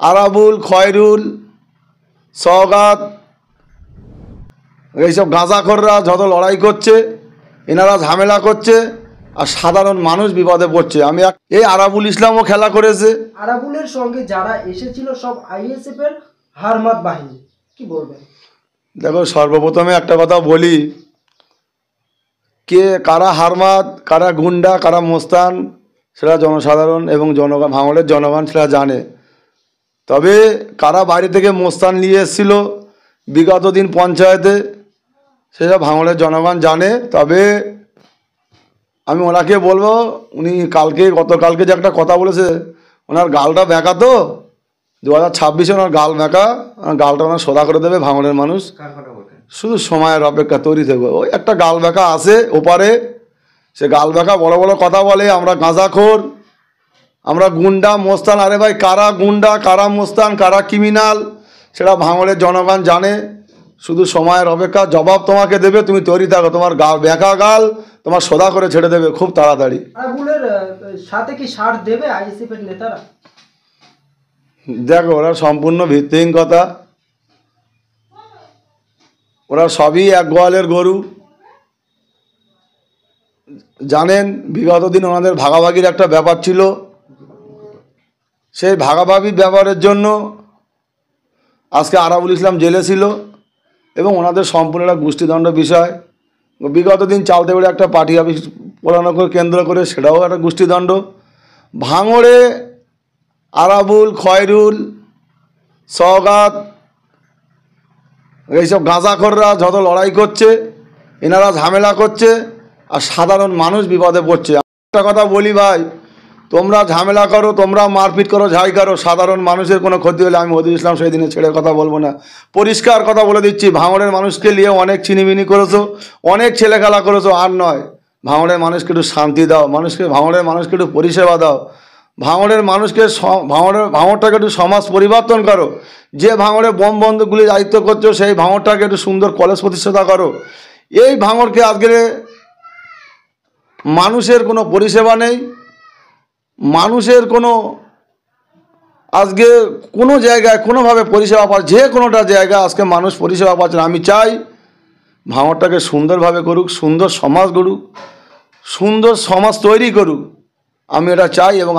আরাবুল, খয়রুল, সওগাত, এইসব গাঁজাখোররা যত লড়াই করছে, এনারা ঝামেলা করছে, আর সাধারণ মানুষ বিপদে পড়ছে। এই আরাবুল ইসলামও খেলা করেছে। আরাবুলের সঙ্গে যারা এসেছিল সব আইএসএফ এর হারমাত বাহিনী, কি বলবেন? দেখো, সর্বপ্রথমে একটা কথা বলি, কারা হারমাত, কারা গুন্ডা, কারা মোস্তান, সেটা জনসাধারণ এবং জনগণ, ভাঙড়ের জনগণ সেটা জানে। তবে কারা বাইরে থেকে মোস্তান নিয়ে এসেছিল বিগত দিন পঞ্চায়েতে, সেটা ভাঙড়ের জনগণ জানে। তবে আমি ওনাকে বলবো, উনি গতকালকে যে একটা কথা বলেছে, ওনার গালটা ব্যাকা, তো 2026-এ ওনার গাল ব্যাকা, গালটা ওনার সোজা করে দেবে ভাঙড়ের মানুষ। শুধু সময়ের অপেক্ষা, তৈরি থাকবে। ওই একটা গাল ব্যাকা আছে ওপারে, সে গাল ব্যাকা বড় বড় কথা বলে, আমরা গাঁজাখোর, আমরা গুন্ডা মোস্তান। আরে ভাই, কারা গুন্ডা, কারা মোস্তান, কারা ক্রিমিনাল, সেটা ভাঙড়ের জনগণ জানে। শুধু সময়ের অপেক্ষা, জবাব তোমাকে দেবে, তুমি তৈরি থাকো। তোমার গাল ব্যাকা গাল তোমার সোজা করে ছেড়ে দেবে খুব তাড়াতাড়ি। আরাবুলের সাথে কি সার দেবে আইএসএফ এর নেতারা? দেখো, ওরা সম্পূর্ণ ভিত্তিহীন কথা। ওরা সবই এক গোয়ালের গরু। জানেন, বিগত দিন ওনাদের ভাগাভাগির একটা ব্যাপার ছিল। সেই ভাগাভাগি ব্যাপারের জন্য আজকে আরাবুল ইসলাম জেলে ছিল, এবং ওনাদের সম্পূর্ণ একটা গোষ্ঠীদণ্ড বিষয়। বিগত দিন চালতে বেড়ে একটা পার্টি অফিস পোড়ানোকে কেন্দ্র করে, সেটাও একটা গোষ্ঠীদণ্ড। ভাঙড়ে আরাবুল, খয়রুল, সওগাত, এইসব গাঁজাখোররা যত লড়াই করছে, এনারা ঝামেলা করছে, আর সাধারণ মানুষ বিপদে পড়ছে। একটা কথা বলি ভাই, তোমরা ঝামেলা করো, তোমরা মারপিট করো, ঝাই করো, সাধারণ মানুষের কোনো ক্ষতি হলে আমি মহিদুল ইসলাম সেই দিনে ছেড়ে কথা বলবো না। পরিষ্কার কথা বলে দিচ্ছি, ভাঙড়ের মানুষকে নিয়ে অনেক চিনিমিনি করেছো, অনেক ছেলেখেলা করেছো, আর নয়। ভাঙড়ের মানুষকে একটু শান্তি দাও, ভাঙড়ের মানুষকে একটু পরিষেবা দাও, ভাঙড়ের মানুষকে ভাঙড়টাকে একটু সমাজ পরিবর্তন করো। যে ভাঙড়ে বোম বন্দুকগুলি দায়িত্ব করছো, সেই ভাঙড়টাকে একটু সুন্দর কলেজ প্রতিষ্ঠাতা করো। এই ভাঙড়কে আজকে মানুষের কোনো পরিষেবা নেই, মানুষের কোনো আজকে কোনো জায়গায় কোনোভাবে পরিষেবা পাচ্ছে, যে কোনোটা জায়গায় আজকে মানুষ পরিষেবা পাচ্ছে না। আমি চাই ভাঙড়টাকে সুন্দরভাবে করুক, সুন্দর সমাজ গড়ুক, সুন্দর সমাজ তৈরি করুক, আমি এটা চাই। এবং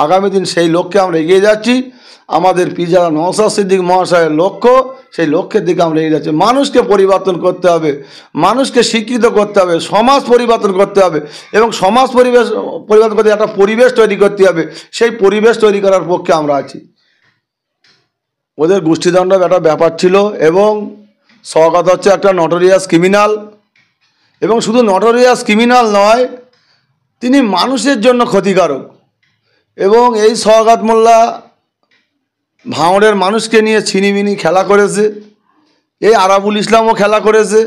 আগামী দিন সেই লক্ষ্যে আমরা এগিয়ে যাচ্ছি। আমাদের পীরজাদা নওশাদ সিদ্দিকী মহাশয়ের লক্ষ্য, সেই লক্ষ্যের দিকে আমরা এগিয়ে যাচ্ছি। মানুষকে পরিবর্তন করতে হবে, মানুষকে শিক্ষিত করতে হবে, সমাজ পরিবর্তন করতে হবে, এবং সমাজ পরিবর্তন করতে একটা পরিবেশ তৈরি করতে হবে। সেই পরিবেশ তৈরি করার পক্ষে আমরা আছি। ওদের গোষ্ঠীদণ্ড একটা ব্যাপার ছিল, এবং সওগাত হচ্ছে একটা নটোরিয়াস ক্রিমিনাল, এবং শুধু নটোরিয়াস ক্রিমিনাল নয়, তিনি মানুষের জন্য ক্ষতিকারক। এবং এই সওগাত মোল্লা ভাঙড়ের মানুষকে নিয়ে ছিনিমিনি খেলা করেছে, এই আরাবুল ইসলামও খেলা করেছে।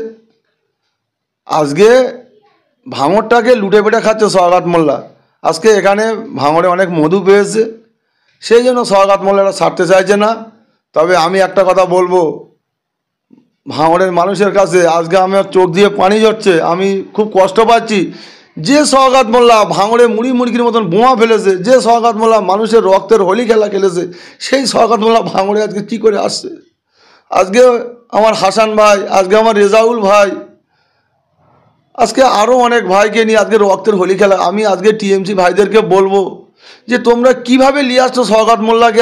আজকে ভাঙড়টাকে লুটে পেটে খাচ্ছে সওগাত মোল্লা। আজকে এখানে ভাঙড়ে অনেক মধু পেয়েছে, সেই জন্য সওগাত মোল্লারা ছাড়তে চাইছে না। তবে আমি একটা কথা বলবো, ভাঙড়ের মানুষের কাছে আজকে আমার চোখ দিয়ে পানি ঝরছে, আমি খুব কষ্ট পাচ্ছি। যে সওগাত মোল্লা ভাঙড়ে মুড়ির মতন বোমা ফেলেছে, যে সওগাত মোল্লা মানুষের রক্তের হোলি খেলা খেলেছে, সেই সওগাত মোল্লা ভাঙড়ে আজকে কী করে আসছে? আজকে আমার হাসান ভাই, আজকে আমার রেজাউল ভাই, আজকে আরও অনেক ভাইকে নিয়ে আজকে রক্তের হোলি খেলা। আমি আজকে টিএমসি ভাইদেরকে বলবো যে তোমরা কিভাবে নিয়ে আসছো সওগাত মোল্লাকে।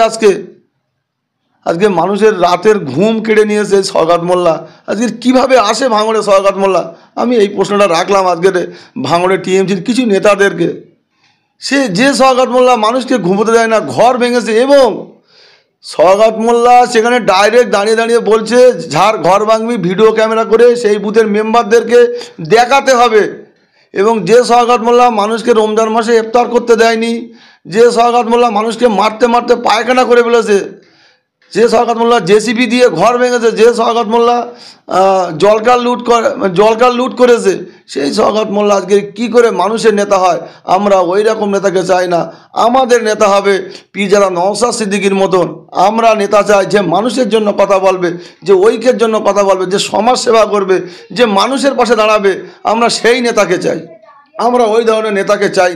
আজকে মানুষের রাতের ঘুম কেড়ে নিয়েছে সওগাত মোল্লা। আজকে কিভাবে আসে ভাঙড়ে সওগাত মোল্লা? আমি এই প্রশ্নটা রাখলাম আজকের ভাঙড়ে টিএমসির কিছু নেতাদেরকে। যে সওগাত মোল্লা মানুষকে ঘুমোতে দেয় না, ঘর ভেঙেছে, এবং সওগাত মোল্লা সেখানে ডাইরেক্ট দাঁড়িয়ে বলছে, যার ঘর ভাঙবি ভিডিও ক্যামেরা করে সেই বুথের মেম্বারদেরকে দেখাতে হবে। এবং যে সওগাত মোল্লা মানুষকে রমজান মাসে ইফতার করতে দেয়নি, যে সওগাত মোল্লা মানুষকে মারতে মারতে পায়খানা করে ফেলেছে, যে সওগাত মোল্লা জেসিবি দিয়ে ঘর ভেঙেছে, যে সওগাত মোল্লা জলকার লুট করেছে, সেই সওগাত মোল্লা আজকে কী করে মানুষের নেতা হয়? আমরা ওই রকম নেতাকে চাই না। আমাদের নেতা হবে পীরজাদা নওশাদ সিদ্দিকীর মতন। আমরা নেতা চাই যে মানুষের জন্য কথা বলবে, যে ঐক্যের জন্য কথা বলবে, যে সমাজ সেবা করবে, যে মানুষের পাশে দাঁড়াবে। আমরা সেই নেতাকে চাই, আমরা ওই ধরনের নেতাকে চাই।